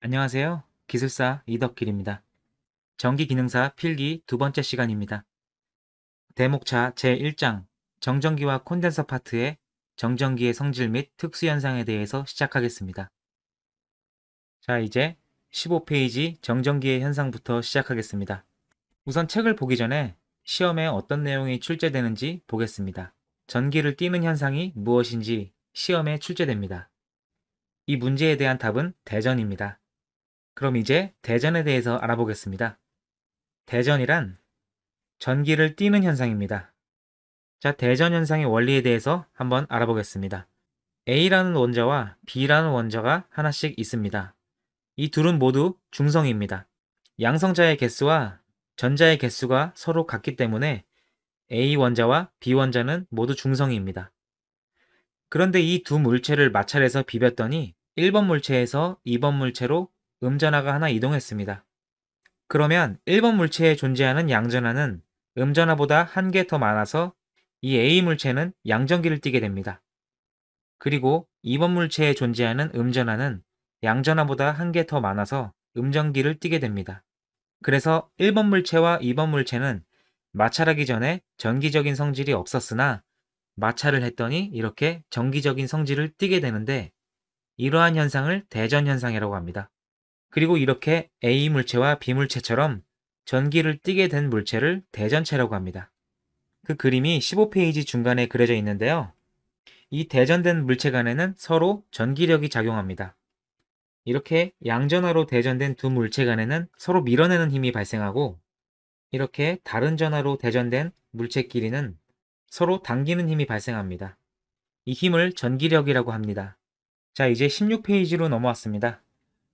안녕하세요. 기술사 이덕길입니다. 전기기능사 필기 두 번째 시간입니다. 대목차 제1장 정전기와 콘덴서 파트의 정전기의 성질 및 특수현상에 대해서 시작하겠습니다. 자, 이제 15페이지 정전기의 현상부터 시작하겠습니다. 우선 책을 보기 전에 시험에 어떤 내용이 출제되는지 보겠습니다. 전기를 띠는 현상이 무엇인지 시험에 출제됩니다. 이 문제에 대한 답은 대전입니다. 그럼 이제 대전에 대해서 알아보겠습니다. 대전이란 전기를 띠는 현상입니다. 자, 대전 현상의 원리에 대해서 한번 알아보겠습니다. A라는 원자와 B라는 원자가 하나씩 있습니다. 이 둘은 모두 중성입니다. 양성자의 개수와 전자의 개수가 서로 같기 때문에 A 원자와 B 원자는 모두 중성입니다. 그런데 이 두 물체를 마찰해서 비볐더니 1번 물체에서 2번 물체로 음전하가 하나 이동했습니다. 그러면 1번 물체에 존재하는 양전하는 음전하보다 한 개 더 많아서 이 A 물체는 양전기를 띠게 됩니다. 그리고 2번 물체에 존재하는 음전하는 양전하보다 한 개 더 많아서 음전기를 띠게 됩니다. 그래서 1번 물체와 2번 물체는 마찰하기 전에 전기적인 성질이 없었으나 마찰을 했더니 이렇게 전기적인 성질을 띠게 되는데 이러한 현상을 대전 현상이라고 합니다. 그리고 이렇게 A 물체와 B 물체처럼 전기를 띠게 된 물체를 대전체라고 합니다. 그 그림이 15페이지 중간에 그려져 있는데요. 이 대전된 물체 간에는 서로 전기력이 작용합니다. 이렇게 양전하로 대전된 두 물체 간에는 서로 밀어내는 힘이 발생하고 이렇게 다른 전하로 대전된 물체끼리는 서로 당기는 힘이 발생합니다. 이 힘을 전기력이라고 합니다. 자, 이제 16페이지로 넘어왔습니다.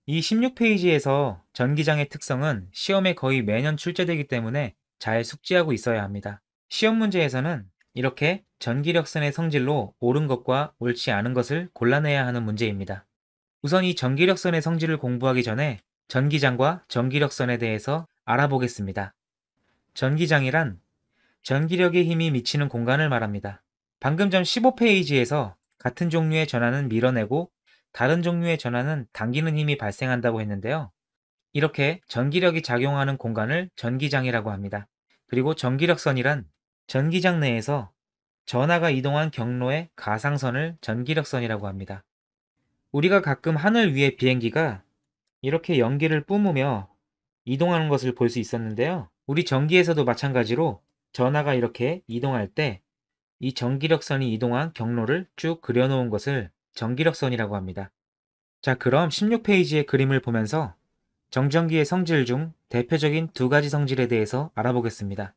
이 16페이지에서 전기장의 특성은 시험에 거의 매년 출제되기 때문에 잘 숙지하고 있어야 합니다. 시험 문제에서는 이렇게 전기력선의 성질로 옳은 것과 옳지 않은 것을 골라내야 하는 문제입니다. 우선 이 전기력선의 성질을 공부하기 전에 전기장과 전기력선에 대해서 알아보겠습니다. 전기장이란 전기력의 힘이 미치는 공간을 말합니다. 방금 전 15페이지에서 같은 종류의 전하는 밀어내고 다른 종류의 전하는 당기는 힘이 발생한다고 했는데요. 이렇게 전기력이 작용하는 공간을 전기장이라고 합니다. 그리고 전기력선이란 전기장 내에서 전하가 이동한 경로의 가상선을 전기력선이라고 합니다. 우리가 가끔 하늘 위의 비행기가 이렇게 연기를 뿜으며 이동하는 것을 볼 수 있었는데요. 우리 전기에서도 마찬가지로 전하가 이렇게 이동할 때 이 전기력선이 이동한 경로를 쭉 그려놓은 것을 전기력선이라고 합니다. 자, 그럼 16페이지의 그림을 보면서 정전기의 성질 중 대표적인 두 가지 성질에 대해서 알아보겠습니다.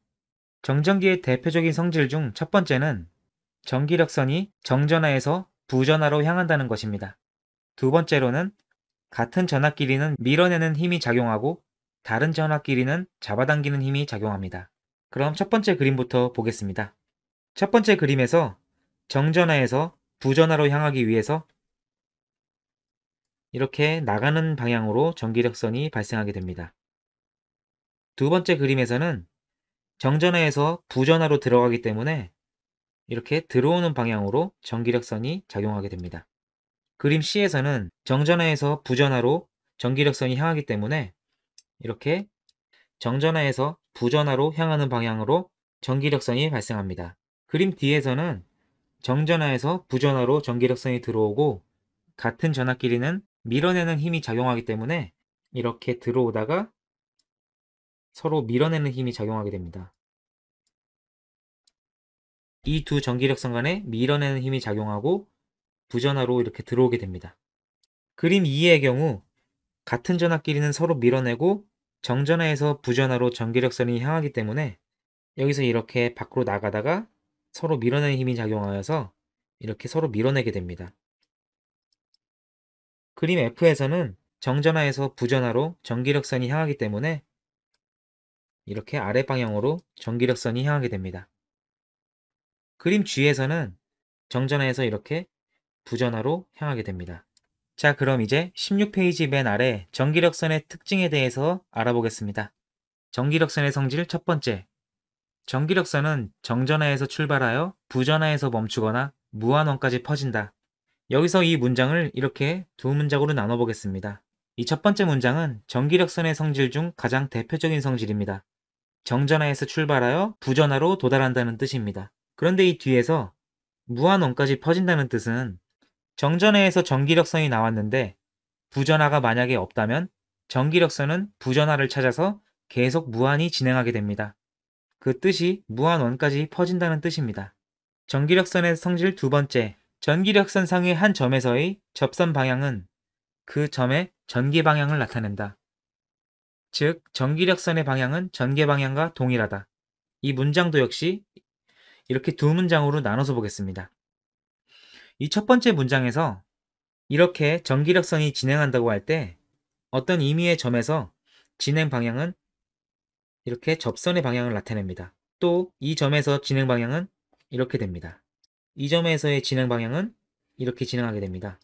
정전기의 대표적인 성질 중 첫 번째는 전기력선이 정전하에서 부전하로 향한다는 것입니다. 두 번째로는 같은 전하끼리는 밀어내는 힘이 작용하고 다른 전하끼리는 잡아당기는 힘이 작용합니다. 그럼 첫 번째 그림부터 보겠습니다. 첫 번째 그림에서 정전하에서 부전하로 향하기 위해서 이렇게 나가는 방향으로 전기력선이 발생하게 됩니다. 두 번째 그림에서는 정전하에서 부전하로 들어가기 때문에 이렇게 들어오는 방향으로 전기력선이 작용하게 됩니다. 그림 C에서는 정전하에서 부전하로 전기력선이 향하기 때문에 이렇게 정전하에서 부전하로 향하는 방향으로 전기력선이 발생합니다. 그림 D에서는 정전하에서 부전하로 전기력선이 들어오고 같은 전하끼리는 밀어내는 힘이 작용하기 때문에 이렇게 들어오다가 서로 밀어내는 힘이 작용하게 됩니다. 이 두 전기력선 간에 밀어내는 힘이 작용하고 부전하로 이렇게 들어오게 됩니다. 그림 2의 경우 같은 전하끼리는 서로 밀어내고 정전하에서 부전하로 전기력선이 향하기 때문에 여기서 이렇게 밖으로 나가다가 서로 밀어내는 힘이 작용하여서 이렇게 서로 밀어내게 됩니다. 그림 F에서는 정전하에서 부전하로 전기력선이 향하기 때문에 이렇게 아래 방향으로 전기력선이 향하게 됩니다. 그림 G에서는 정전하에서 이렇게 부전하로 향하게 됩니다. 자, 그럼 이제 16페이지 맨 아래 전기력선의 특징에 대해서 알아보겠습니다. 전기력선의 성질 첫 번째. 전기력선은 정전하에서 출발하여 부전하에서 멈추거나 무한원까지 퍼진다. 여기서 이 문장을 이렇게 두 문장으로 나눠 보겠습니다. 이 첫 번째 문장은 전기력선의 성질 중 가장 대표적인 성질입니다. 정전하에서 출발하여 부전하로 도달한다는 뜻입니다. 그런데 이 뒤에서 무한원까지 퍼진다는 뜻은 정전하에서 전기력선이 나왔는데 부전하가 만약에 없다면 전기력선은 부전하를 찾아서 계속 무한히 진행하게 됩니다. 그 뜻이 무한원까지 퍼진다는 뜻입니다. 전기력선의 성질 두 번째, 전기력선 상의 한 점에서의 접선 방향은 그 점의 전개 방향을 나타낸다. 즉, 전기력선의 방향은 전개 방향과 동일하다. 이 문장도 역시 이렇게 두 문장으로 나눠서 보겠습니다. 이 첫 번째 문장에서 이렇게 전기력선이 진행한다고 할 때 어떤 임의의 점에서 진행 방향은 이렇게 접선의 방향을 나타냅니다. 또 이 점에서 진행 방향은 이렇게 됩니다. 이 점에서의 진행 방향은 이렇게 진행하게 됩니다.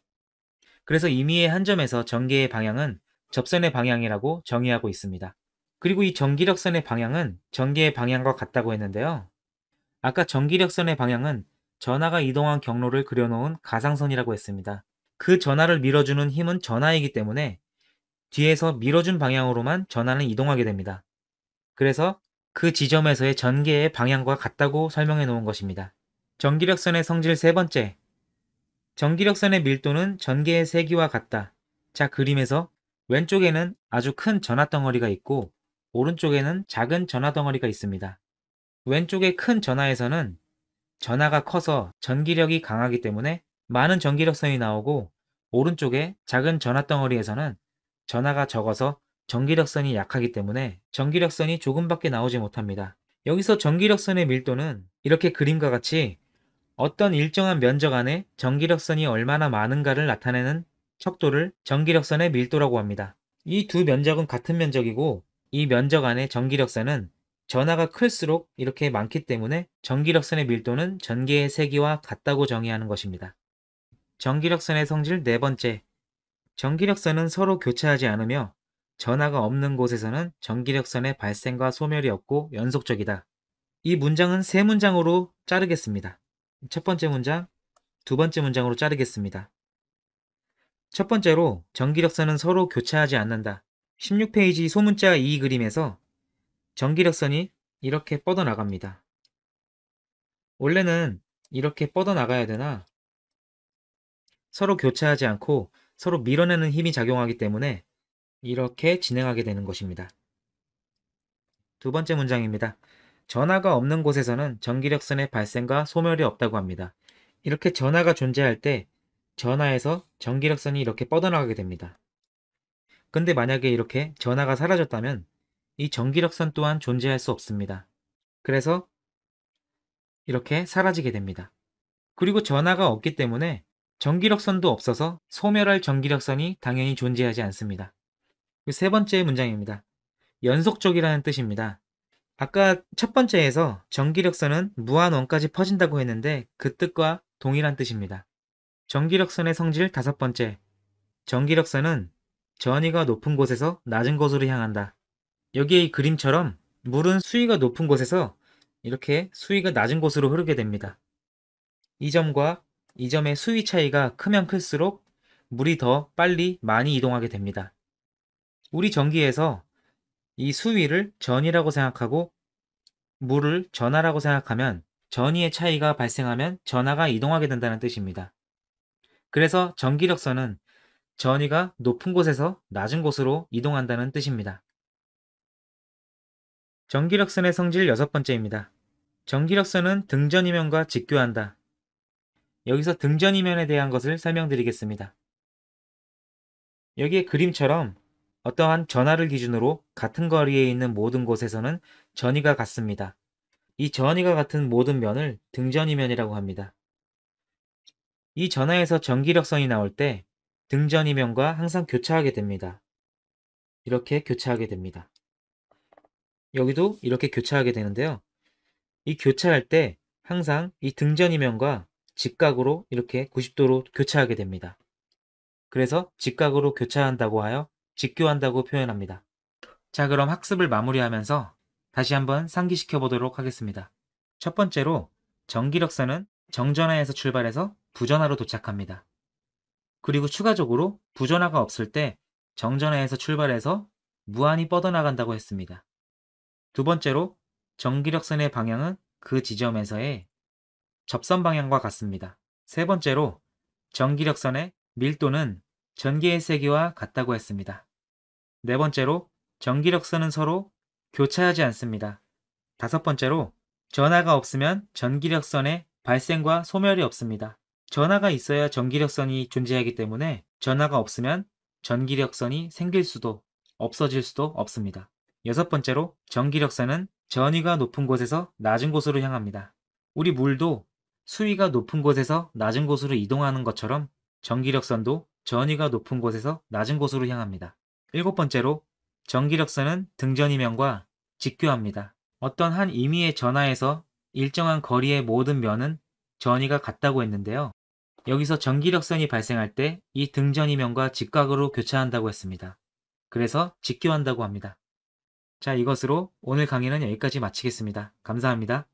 그래서 임의의 한 점에서 전개의 방향은 접선의 방향이라고 정의하고 있습니다. 그리고 이 전기력선의 방향은 전개의 방향과 같다고 했는데요. 아까 전기력선의 방향은 전하가 이동한 경로를 그려놓은 가상선이라고 했습니다. 그 전하를 밀어주는 힘은 전하이기 때문에 뒤에서 밀어준 방향으로만 전하는 이동하게 됩니다. 그래서 그 지점에서의 전개의 방향과 같다고 설명해 놓은 것입니다. 전기력선의 성질 세 번째, 전기력선의 밀도는 전개의 세기와 같다. 자, 그림에서 왼쪽에는 아주 큰 전하덩어리가 있고 오른쪽에는 작은 전하덩어리가 있습니다. 왼쪽의 큰 전하에서는 전하가 커서 전기력이 강하기 때문에 많은 전기력선이 나오고 오른쪽에 작은 전하덩어리에서는 전하가 적어서 전기력선이 약하기 때문에 전기력선이 조금밖에 나오지 못합니다. 여기서 전기력선의 밀도는 이렇게 그림과 같이 어떤 일정한 면적 안에 전기력선이 얼마나 많은가를 나타내는 척도를 전기력선의 밀도라고 합니다. 이 두 면적은 같은 면적이고 이 면적 안에 전기력선은 전하가 클수록 이렇게 많기 때문에 전기력선의 밀도는 전개의 세기와 같다고 정의하는 것입니다. 전기력선의 성질 네 번째, 전기력선은 서로 교차하지 않으며 전하가 없는 곳에서는 전기력선의 발생과 소멸이 없고 연속적이다. 이 문장은 세 문장으로 자르겠습니다. 첫 번째 문장, 두 번째 문장으로 자르겠습니다. 첫 번째로 전기력선은 서로 교차하지 않는다. 16페이지 소문자 이 그림에서 전기력선이 이렇게 뻗어나갑니다. 원래는 이렇게 뻗어나가야 되나 서로 교차하지 않고 서로 밀어내는 힘이 작용하기 때문에 이렇게 진행하게 되는 것입니다. 두 번째 문장입니다. 전하가 없는 곳에서는 전기력선의 발생과 소멸이 없다고 합니다. 이렇게 전하가 존재할 때 전하에서 전기력선이 이렇게 뻗어나가게 됩니다. 근데 만약에 이렇게 전하가 사라졌다면 이 전기력선 또한 존재할 수 없습니다. 그래서 이렇게 사라지게 됩니다. 그리고 전하가 없기 때문에 전기력선도 없어서 소멸할 전기력선이 당연히 존재하지 않습니다. 세 번째 문장입니다. 연속적이라는 뜻입니다. 아까 첫 번째에서 전기력선은 무한원까지 퍼진다고 했는데 그 뜻과 동일한 뜻입니다. 전기력선의 성질 다섯 번째, 전기력선은 전위가 높은 곳에서 낮은 곳으로 향한다. 여기에 이 그림처럼 물은 수위가 높은 곳에서 이렇게 수위가 낮은 곳으로 흐르게 됩니다. 이 점과 이 점의 수위 차이가 크면 클수록 물이 더 빨리 많이 이동하게 됩니다. 우리 전기에서 이 수위를 전이라고 생각하고 물을 전하라고 생각하면 전위의 차이가 발생하면 전하가 이동하게 된다는 뜻입니다. 그래서 전기력선은 전위가 높은 곳에서 낮은 곳으로 이동한다는 뜻입니다. 전기력선의 성질 여섯 번째입니다. 전기력선은 등전이면과 직교한다. 여기서 등전이면에 대한 것을 설명드리겠습니다. 여기에 그림처럼 어떠한 전하를 기준으로 같은 거리에 있는 모든 곳에서는 전위가 같습니다. 이 전위가 같은 모든 면을 등전이면이라고 합니다. 이 전하에서 전기력선이 나올 때 등전이면과 항상 교차하게 됩니다. 이렇게 교차하게 됩니다. 여기도 이렇게 교차하게 되는데요. 이 교차할 때 항상 이 등전이면과 직각으로 이렇게 90도로 교차하게 됩니다. 그래서 직각으로 교차한다고 하여 직교한다고 표현합니다. 자, 그럼 학습을 마무리하면서 다시 한번 상기시켜 보도록 하겠습니다. 첫 번째로 전기력선은 정전하에서 출발해서 부전하로 도착합니다. 그리고 추가적으로 부전하가 없을 때 정전화에서 출발해서 무한히 뻗어나간다고 했습니다. 두 번째로 전기력선의 방향은 그 지점에서의 접선 방향과 같습니다. 세 번째로 전기력선의 밀도는 전기의 세기와 같다고 했습니다. 네 번째로 전기력선은 서로 교차하지 않습니다. 다섯 번째로 전하가 없으면 전기력선의 발생과 소멸이 없습니다. 전하가 있어야 전기력선이 존재하기 때문에 전하가 없으면 전기력선이 생길 수도 없어질 수도 없습니다. 여섯 번째로 전기력선은 전위가 높은 곳에서 낮은 곳으로 향합니다. 우리 물도 수위가 높은 곳에서 낮은 곳으로 이동하는 것처럼 전기력선도 전위가 높은 곳에서 낮은 곳으로 향합니다. 일곱 번째로 전기력선은 등전이면과 직교합니다. 어떤 한 임의의 전하에서 일정한 거리의 모든 면은 전위가 같다고 했는데요. 여기서 전기력선이 발생할 때 이 등전이면과 직각으로 교차한다고 했습니다. 그래서 직교한다고 합니다. 자, 이것으로 오늘 강의는 여기까지 마치겠습니다. 감사합니다.